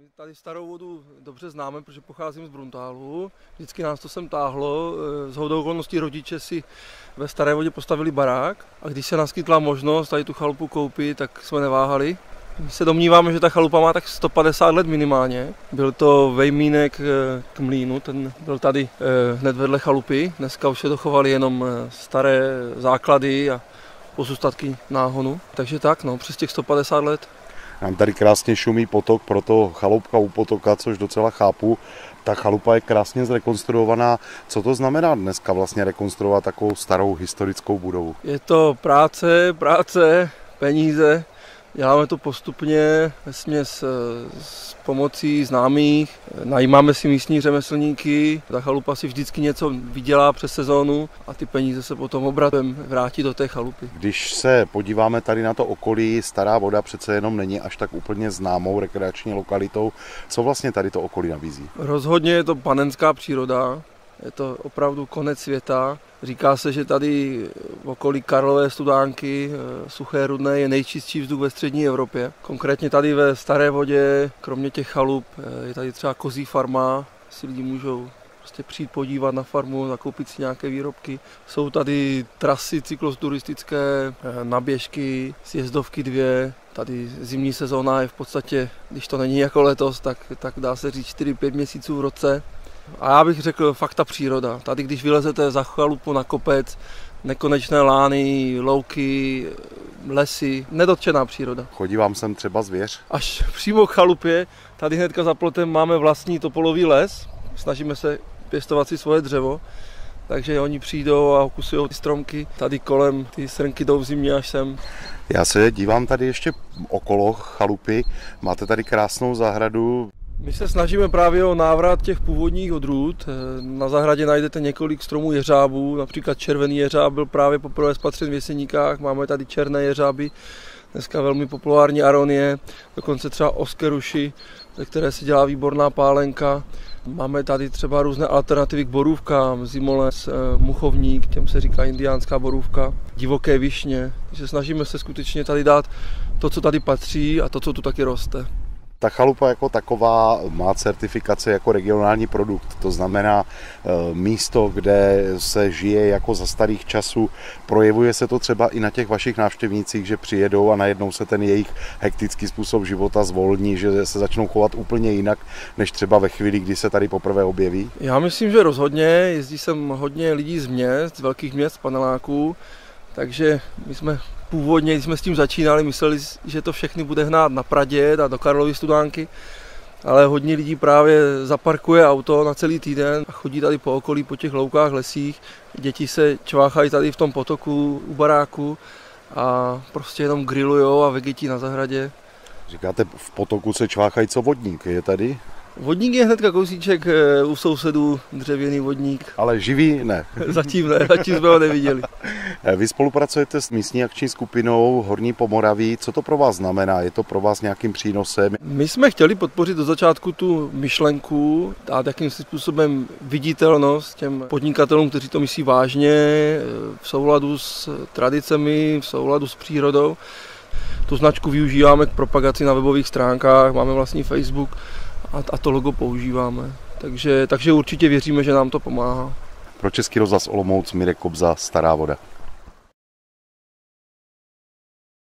My tady Starou Vodu dobře známe, protože pocházím z Bruntálu. Vždycky nás to sem táhlo. Shodou okolností rodiče si ve Staré Vodě postavili barák a když se naskytla možnost tady tu chalupu koupit, tak jsme neváhali. My se domníváme, že ta chalupa má tak 150 let minimálně. Byl to vejmínek k mlýnu, ten byl tady hned vedle chalupy. Dneska už se dochovaly jenom staré základy a pozůstatky náhonu. Takže tak, no, přes těch 150 let. Nám tady krásně šumí potok, proto chaloupka u potoka, což docela chápu. Ta chalupa je krásně zrekonstruovaná. Co to znamená dneska vlastně rekonstruovat takovou starou historickou budovu? Je to práce, peníze. Děláme to postupně, vesměs s pomocí známých, najímáme si místní řemeslníky, ta chalupa si vždycky něco vydělá přes sezónu a ty peníze se potom obratem vrátí do té chalupy. Když se podíváme tady na to okolí, Stará Voda přece jenom není až tak úplně známou rekreační lokalitou. Co vlastně tady to okolí nabízí? Rozhodně je to panenská příroda, je to opravdu konec světa. Říká se, že tady v okolí Karlové Studánky, Suché Rudné, je nejčistší vzduch ve střední Evropě. Konkrétně tady ve Staré Vodě, kromě těch chalup, je tady třeba kozí farma, si lidi můžou prostě přijít podívat na farmu, nakoupit si nějaké výrobky. Jsou tady trasy cyklosturistické, naběžky, sjezdovky 2. Tady zimní sezóna je v podstatě, když to není jako letos, tak dá se říct 4-5 měsíců v roce. A já bych řekl fakt ta příroda. Tady, když vylezete za chalupu na kopec, nekonečné lány, louky, lesy, nedotčená příroda. Chodí vám sem třeba zvěř? Až přímo k chalupě, tady hnedka za plotem máme vlastní topolový les. Snažíme se pěstovat si svoje dřevo, takže oni přijdou a okusují ty stromky. Tady kolem ty srnky jdou v zimě až sem. Já se dívám tady ještě okolo chalupy. Máte tady krásnou zahradu. My se snažíme právě o návrat těch původních odrůd. Na zahradě najdete několik stromů jeřábů, například červený jeřáb byl právě poprvé spatřen v Jeseníkách, máme tady černé jeřáby, dneska velmi populární aronie, dokonce třeba oskeruši, ze které se dělá výborná pálenka. Máme tady třeba různé alternativy k borůvkám, zimoles, muchovník, těm se říká indiánská borůvka, divoké višně. Takže snažíme se skutečně tady dát to, co tady patří a to, co tu taky roste. Ta chalupa jako taková má certifikaci jako regionální produkt, to znamená místo, kde se žije jako za starých časů. Projevuje se to třeba i na těch vašich návštěvnících, že přijedou a najednou se ten jejich hektický způsob života zvolní, že se začnou chovat úplně jinak, než třeba ve chvíli, kdy se tady poprvé objeví? Já myslím, že rozhodně. Jezdí sem hodně lidí z měst, z velkých měst, paneláků, takže my jsme původně, když jsme s tím začínali, mysleli, že to všechny bude hnát na Praděd a do Karlovy Studánky, ale hodně lidí právě zaparkuje auto na celý týden a chodí tady po okolí, po těch loukách, lesích. Děti se čváchají tady v tom potoku u baráku a prostě jenom grillujou a vegetí na zahradě. Říkáte, v potoku se čváchají, co vodník je tady? Vodník je hnedka kousíček u sousedů, dřevěný vodník. Ale živý ne. Zatím ne, zatím jsme ho neviděli. Vy spolupracujete s místní akční skupinou Horní Pomoraví. Co to pro vás znamená? Je to pro vás nějakým přínosem? My jsme chtěli podpořit do začátku tu myšlenku, dát jakýmsi způsobem viditelnost těm podnikatelům, kteří to myslí vážně, v souladu s tradicemi, v souladu s přírodou. Tu značku využíváme k propagaci na webových stránkách, máme vlastní Facebook a to logo používáme. Takže určitě věříme, že nám to pomáhá. Pro Český rozhlas Olomouc Mirek Kobza, Stará Voda.